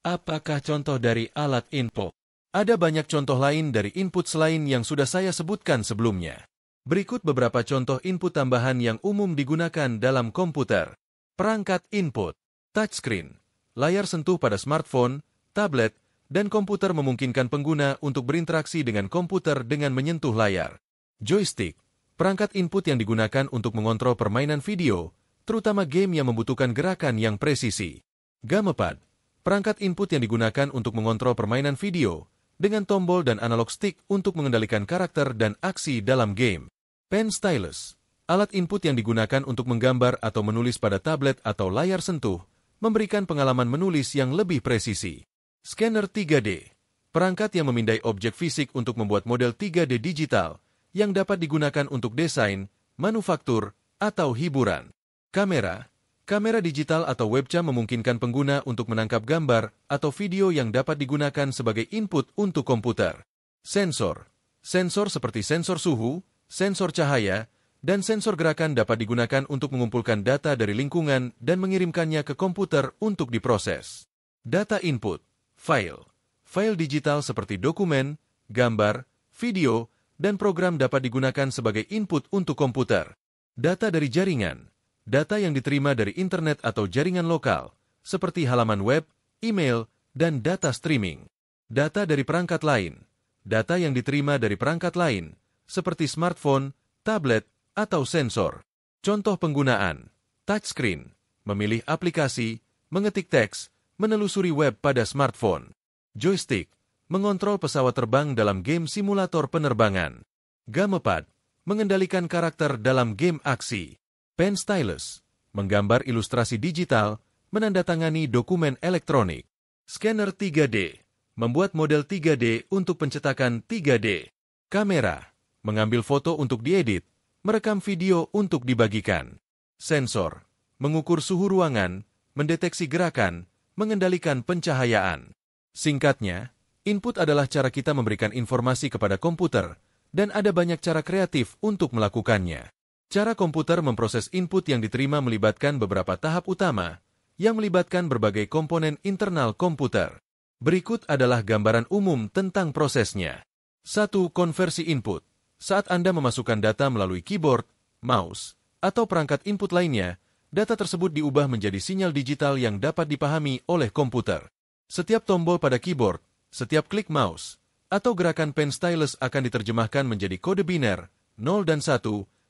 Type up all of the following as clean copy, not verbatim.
Apakah contoh dari alat input? Ada banyak contoh lain dari input selain yang sudah saya sebutkan sebelumnya. Berikut beberapa contoh input tambahan yang umum digunakan dalam komputer. Perangkat input, touchscreen, layar sentuh pada smartphone, tablet, dan komputer memungkinkan pengguna untuk berinteraksi dengan komputer dengan menyentuh layar. Joystick, perangkat input yang digunakan untuk mengontrol permainan video, terutama game yang membutuhkan gerakan yang presisi. Gamepad, perangkat input yang digunakan untuk mengontrol permainan video, dengan tombol dan analog stick untuk mengendalikan karakter dan aksi dalam game. Pen stylus, alat input yang digunakan untuk menggambar atau menulis pada tablet atau layar sentuh, memberikan pengalaman menulis yang lebih presisi. Scanner 3D, perangkat yang memindai objek fisik untuk membuat model 3D digital, yang dapat digunakan untuk desain, manufaktur, atau hiburan. Kamera, kamera digital atau webcam memungkinkan pengguna untuk menangkap gambar atau video yang dapat digunakan sebagai input untuk komputer. Sensor, sensor seperti sensor suhu, sensor cahaya, dan sensor gerakan dapat digunakan untuk mengumpulkan data dari lingkungan dan mengirimkannya ke komputer untuk diproses. Data input, file. File digital seperti dokumen, gambar, video, dan program dapat digunakan sebagai input untuk komputer. Data dari jaringan. Data yang diterima dari internet atau jaringan lokal, seperti halaman web, email, dan data streaming. Data dari perangkat lain. Data yang diterima dari perangkat lain, seperti smartphone, tablet, atau sensor. Contoh penggunaan. Touchscreen, memilih aplikasi, mengetik teks, menelusuri web pada smartphone. Joystick, mengontrol pesawat terbang dalam game simulator penerbangan. Gamepad, mengendalikan karakter dalam game aksi. Pen stylus, menggambar ilustrasi digital, menandatangani dokumen elektronik. Scanner 3D, membuat model 3D untuk pencetakan 3D. Kamera, mengambil foto untuk diedit, merekam video untuk dibagikan. Sensor, mengukur suhu ruangan, mendeteksi gerakan, mengendalikan pencahayaan. Singkatnya, input adalah cara kita memberikan informasi kepada komputer, dan ada banyak cara kreatif untuk melakukannya. Cara komputer memproses input yang diterima melibatkan beberapa tahap utama, yang melibatkan berbagai komponen internal komputer. Berikut adalah gambaran umum tentang prosesnya. 1. Konversi input. Saat Anda memasukkan data melalui keyboard, mouse, atau perangkat input lainnya, data tersebut diubah menjadi sinyal digital yang dapat dipahami oleh komputer. Setiap tombol pada keyboard, setiap klik mouse, atau gerakan pen stylus akan diterjemahkan menjadi kode biner, 0 dan 1,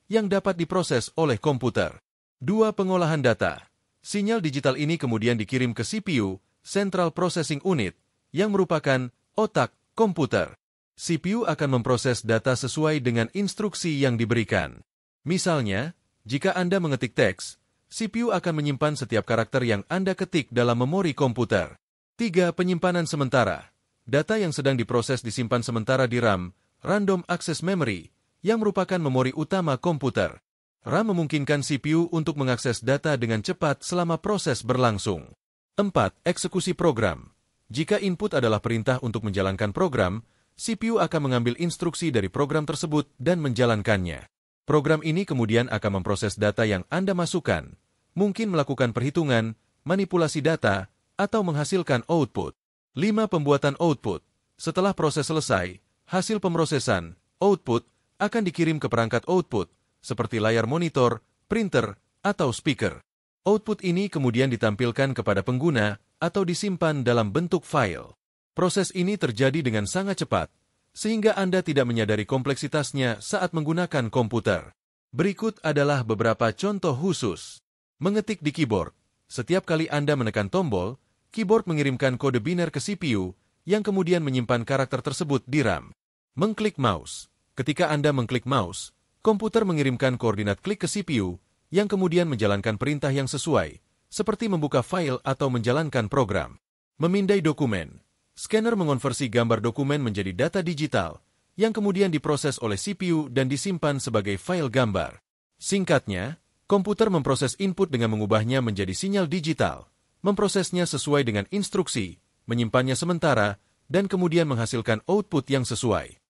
yang dapat diproses oleh komputer. 2. Pengolahan data. Sinyal digital ini kemudian dikirim ke CPU, Central Processing Unit, yang merupakan otak komputer. CPU akan memproses data sesuai dengan instruksi yang diberikan. Misalnya, jika Anda mengetik teks, CPU akan menyimpan setiap karakter yang Anda ketik dalam memori komputer. 3. Penyimpanan sementara. Data yang sedang diproses disimpan sementara di RAM, Random Access Memory, yang merupakan memori utama komputer. RAM memungkinkan CPU untuk mengakses data dengan cepat selama proses berlangsung. 4. Eksekusi program. Jika input adalah perintah untuk menjalankan program, CPU akan mengambil instruksi dari program tersebut dan menjalankannya. Program ini kemudian akan memproses data yang Anda masukkan, mungkin melakukan perhitungan, manipulasi data, atau menghasilkan output. 5. Pembuatan output. Setelah proses selesai, hasil pemrosesan, output, akan dikirim ke perangkat output, seperti layar monitor, printer, atau speaker. Output ini kemudian ditampilkan kepada pengguna atau disimpan dalam bentuk file. Proses ini terjadi dengan sangat cepat, sehingga Anda tidak menyadari kompleksitasnya saat menggunakan komputer. Berikut adalah beberapa contoh khusus. Mengetik di keyboard. Setiap kali Anda menekan tombol, keyboard mengirimkan kode biner ke CPU, yang kemudian menyimpan karakter tersebut di RAM. Mengklik mouse. Ketika Anda mengklik mouse, komputer mengirimkan koordinat klik ke CPU, yang kemudian menjalankan perintah yang sesuai, seperti membuka file atau menjalankan program. Memindai dokumen. Scanner mengonversi gambar dokumen menjadi data digital, yang kemudian diproses oleh CPU dan disimpan sebagai file gambar. Singkatnya, komputer memproses input dengan mengubahnya menjadi sinyal digital, memprosesnya sesuai dengan instruksi, menyimpannya sementara, dan kemudian menghasilkan output yang sesuai.